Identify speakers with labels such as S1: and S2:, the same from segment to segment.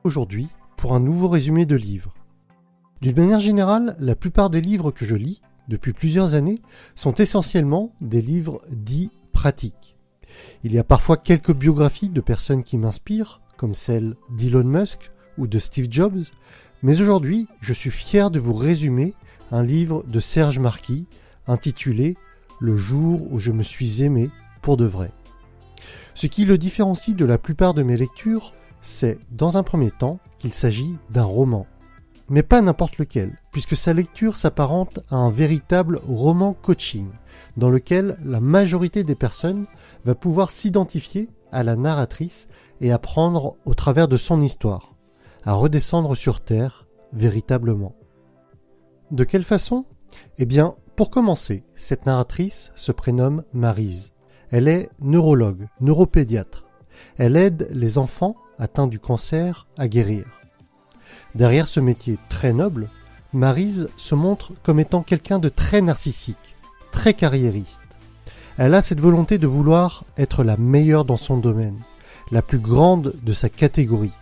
S1: aujourd'hui pour un nouveau résumé de livres. D'une manière générale, la plupart des livres que je lis depuis plusieurs années sont essentiellement des livres dits pratiques. Il y a parfois quelques biographies de personnes qui m'inspirent, comme celle d'Elon Musk ou de Steve Jobs, mais aujourd'hui, je suis fier de vous résumer un livre de Serge Marquis intitulé « Le jour où je me suis aimé pour de vrai ». Ce qui le différencie de la plupart de mes lectures, c'est, dans un premier temps, qu'il s'agit d'un roman. Mais pas n'importe lequel, puisque sa lecture s'apparente à un véritable roman coaching, dans lequel la majorité des personnes va pouvoir s'identifier à la narratrice et apprendre au travers de son histoire, à redescendre sur Terre, véritablement. De quelle façon ? Eh bien, pour commencer, cette narratrice se prénomme Maryse. Elle est neurologue, neuropédiatre. Elle aide les enfants atteints du cancer à guérir. Derrière ce métier très noble, Maryse se montre comme étant quelqu'un de très narcissique, très carriériste. Elle a cette volonté de vouloir être la meilleure dans son domaine, la plus grande de sa catégorie.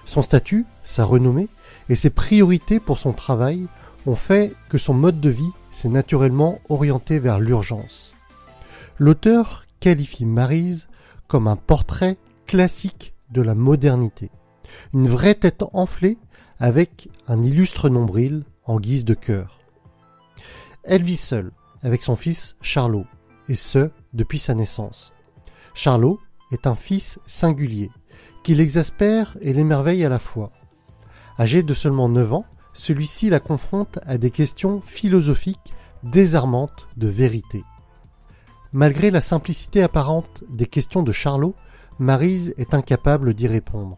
S1: Son statut, sa renommée et ses priorités pour son travail ont fait que son mode de vie s'est naturellement orienté vers l'urgence. L'auteur qualifie Maryse comme un portrait classique de la modernité. Une vraie tête enflée avec un illustre nombril en guise de cœur. Elle vit seule avec son fils Charlot, et ce, depuis sa naissance. Charlot est un fils singulier, qui l'exaspère et l'émerveille à la fois. Âgé de seulement 9 ans, celui-ci la confronte à des questions philosophiques désarmantes de vérité. Malgré la simplicité apparente des questions de Charlot, Maryse est incapable d'y répondre.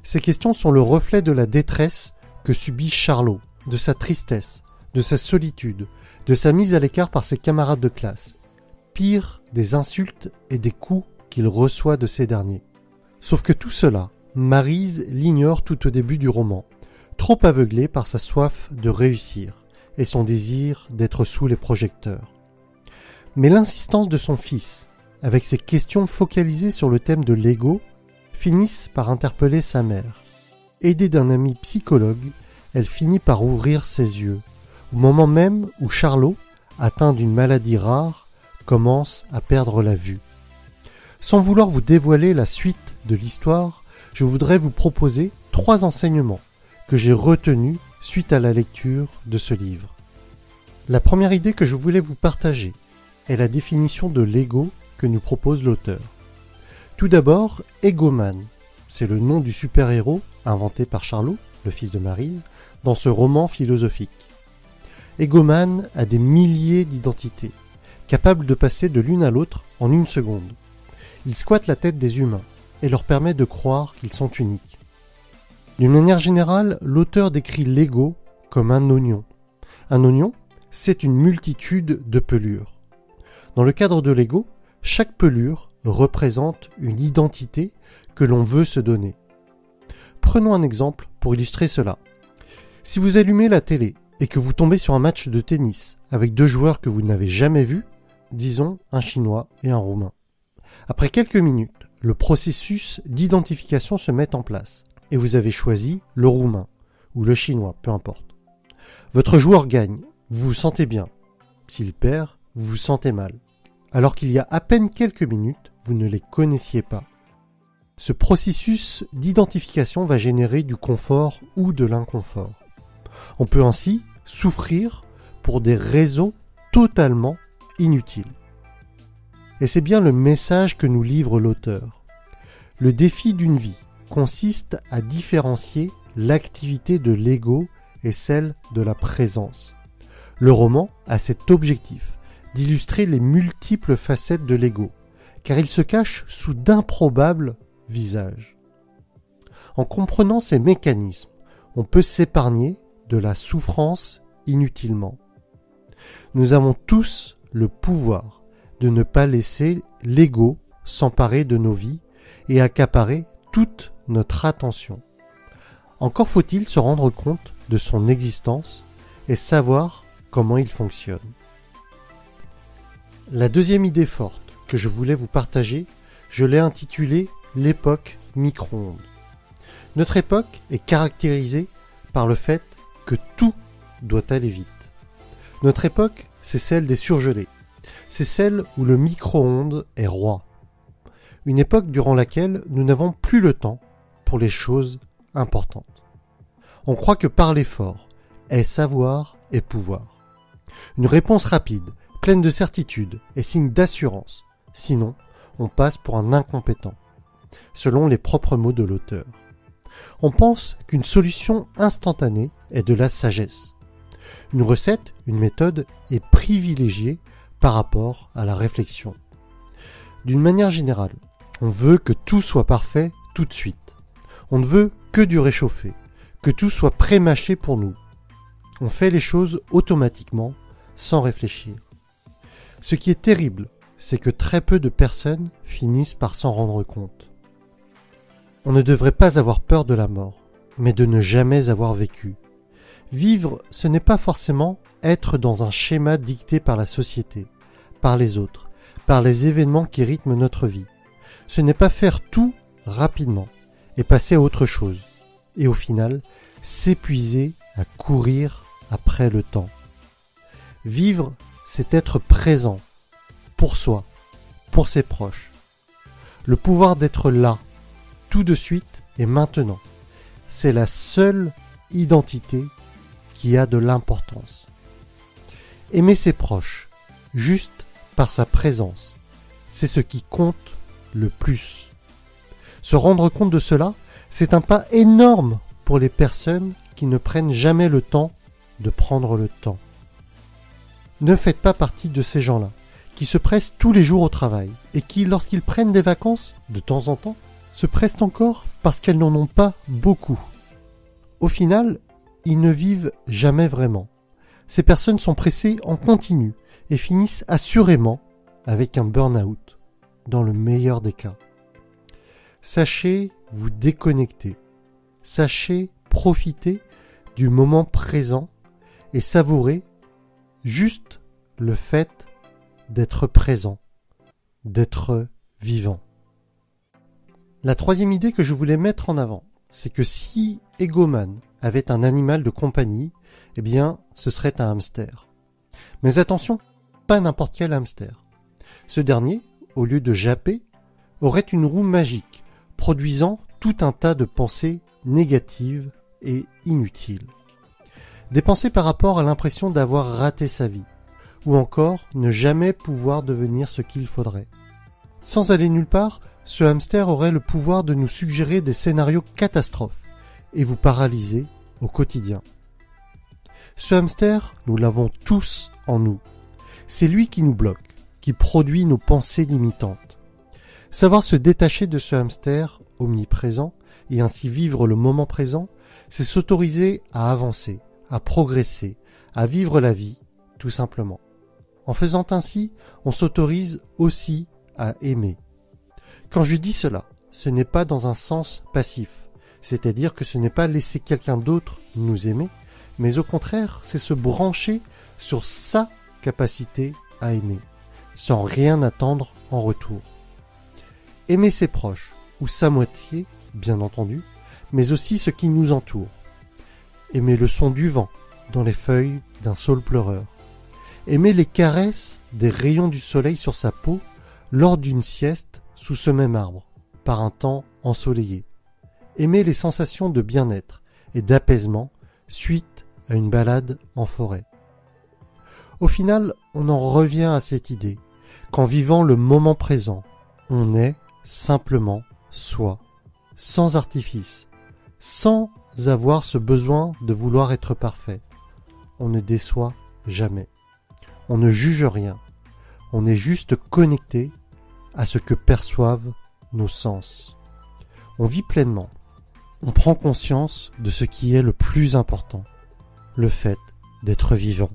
S1: Ces questions sont le reflet de la détresse que subit Charlot, de sa tristesse, de sa solitude, de sa mise à l'écart par ses camarades de classe. Pire, des insultes et des coups qu'il reçoit de ces derniers. Sauf que tout cela, Maryse l'ignore tout au début du roman, trop aveuglée par sa soif de réussir et son désir d'être sous les projecteurs. Mais l'insistance de son fils, avec ses questions focalisées sur le thème de l'ego, finissent par interpeller sa mère. Aidée d'un ami psychologue, elle finit par ouvrir ses yeux, au moment même où Charlot, atteint d'une maladie rare, commence à perdre la vue. Sans vouloir vous dévoiler la suite de l'histoire, je voudrais vous proposer 3 enseignements que j'ai retenus suite à la lecture de ce livre. La première idée que je voulais vous partager est la définition de l'ego que nous propose l'auteur. Tout d'abord, Egoman, c'est le nom du super-héros inventé par Charlot, le fils de Maryse, dans ce roman philosophique. Egoman a des milliers d'identités, capable de passer de l'une à l'autre en une seconde. Il squatte la tête des humains et leur permet de croire qu'ils sont uniques. D'une manière générale, l'auteur décrit l'ego comme un oignon. Un oignon, c'est une multitude de pelures. Dans le cadre de l'ego, chaque pelure représente une identité que l'on veut se donner. Prenons un exemple pour illustrer cela. Si vous allumez la télé et que vous tombez sur un match de tennis avec 2 joueurs que vous n'avez jamais vus, disons un Chinois et un Roumain. Après quelques minutes, le processus d'identification se met en place et vous avez choisi le Roumain ou le Chinois, peu importe. Votre joueur gagne, vous vous sentez bien. S'il perd, vous vous sentez mal. Alors qu'il y a à peine quelques minutes, vous ne les connaissiez pas. Ce processus d'identification va générer du confort ou de l'inconfort. On peut ainsi souffrir pour des raisons totalement inutiles. Et c'est bien le message que nous livre l'auteur. Le défi d'une vie consiste à différencier l'activité de l'ego et celle de la présence. Le roman a cet objectif d'illustrer les multiples facettes de l'ego, car il se cache sous d'improbables visages. En comprenant ces mécanismes, on peut s'épargner de la souffrance inutilement. Nous avons tous le pouvoir de ne pas laisser l'ego s'emparer de nos vies et accaparer toute notre attention. Encore faut-il se rendre compte de son existence et savoir comment il fonctionne. La deuxième idée forte que je voulais vous partager, je l'ai intitulée « L'époque micro-ondes ». Notre époque est caractérisée par le fait que tout doit aller vite. Notre époque, c'est celle des surgelés. C'est celle où le micro-ondes est roi. Une époque durant laquelle nous n'avons plus le temps pour les choses importantes. On croit que parler fort est savoir et pouvoir. Une réponse rapide, pleine de certitude, est signe d'assurance. Sinon, on passe pour un incompétent, selon les propres mots de l'auteur. On pense qu'une solution instantanée est de la sagesse. Une recette, une méthode est privilégiée par rapport à la réflexion. D'une manière générale, on veut que tout soit parfait tout de suite. On ne veut que du réchauffé, que tout soit pré-mâché pour nous. On fait les choses automatiquement, sans réfléchir. Ce qui est terrible, c'est que très peu de personnes finissent par s'en rendre compte. On ne devrait pas avoir peur de la mort, mais de ne jamais avoir vécu. Vivre, ce n'est pas forcément être dans un schéma dicté par la société, par les autres, par les événements qui rythment notre vie. Ce n'est pas faire tout rapidement et passer à autre chose, et au final, s'épuiser à courir après le temps. Vivre, c'est être présent, pour soi, pour ses proches. Le pouvoir d'être là, tout de suite et maintenant, c'est la seule identité qui a de l'importance. Aimer ses proches, juste par sa présence, c'est ce qui compte le plus. Se rendre compte de cela, c'est un pas énorme pour les personnes qui ne prennent jamais le temps de prendre le temps. Ne faites pas partie de ces gens-là, qui se pressent tous les jours au travail, et qui, lorsqu'ils prennent des vacances, de temps en temps, se pressent encore parce qu'elles n'en ont pas beaucoup. Au final, ils ne vivent jamais vraiment. Ces personnes sont pressées en continu et finissent assurément avec un burn-out, dans le meilleur des cas. Sachez vous déconnecter. Sachez profiter du moment présent et savourer juste le fait d'être présent, d'être vivant. La troisième idée que je voulais mettre en avant, c'est que si Egoman avait un animal de compagnie, eh bien, ce serait un hamster. Mais attention, pas n'importe quel hamster. Ce dernier, au lieu de japper, aurait une roue magique, produisant tout un tas de pensées négatives et inutiles. Des pensées par rapport à l'impression d'avoir raté sa vie, ou encore ne jamais pouvoir devenir ce qu'il faudrait. Sans aller nulle part, ce hamster aurait le pouvoir de nous suggérer des scénarios catastrophes et vous paralyser au quotidien. Ce hamster, nous l'avons tous en nous. C'est lui qui nous bloque, qui produit nos pensées limitantes. Savoir se détacher de ce hamster omniprésent et ainsi vivre le moment présent, c'est s'autoriser à avancer, à progresser, à vivre la vie, tout simplement. En faisant ainsi, on s'autorise aussi à aimer. Quand je dis cela, ce n'est pas dans un sens passif, c'est-à-dire que ce n'est pas laisser quelqu'un d'autre nous aimer, mais au contraire, c'est se brancher sur sa capacité à aimer, sans rien attendre en retour. Aimer ses proches, ou sa moitié, bien entendu, mais aussi ce qui nous entoure. Aimer le son du vent dans les feuilles d'un saule pleureur. Aimer les caresses des rayons du soleil sur sa peau lors d'une sieste sous ce même arbre, par un temps ensoleillé. Aimer les sensations de bien-être et d'apaisement suite à une balade en forêt. Au final, on en revient à cette idée qu'en vivant le moment présent, on est simplement soi, sans artifice, sans avoir ce besoin de vouloir être parfait. On ne déçoit jamais. On ne juge rien. On est juste connecté à ce que perçoivent nos sens. On vit pleinement. On prend conscience de ce qui est le plus important, le fait d'être vivant.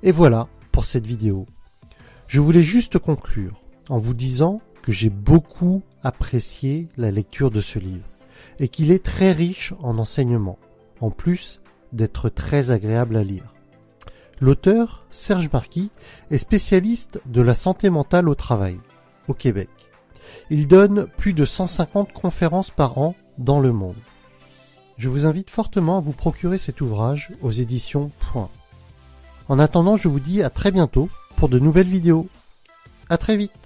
S1: Et voilà pour cette vidéo. Je voulais juste conclure en vous disant que j'ai beaucoup apprécié la lecture de ce livre et qu'il est très riche en enseignements, en plus d'être très agréable à lire. L'auteur, Serge Marquis, est spécialiste de la santé mentale au travail, au Québec. Il donne plus de 150 conférences par an dans le monde. je vous invite fortement à vous procurer cet ouvrage aux éditions Point. En attendant, je vous dis à très bientôt pour de nouvelles vidéos. À très vite.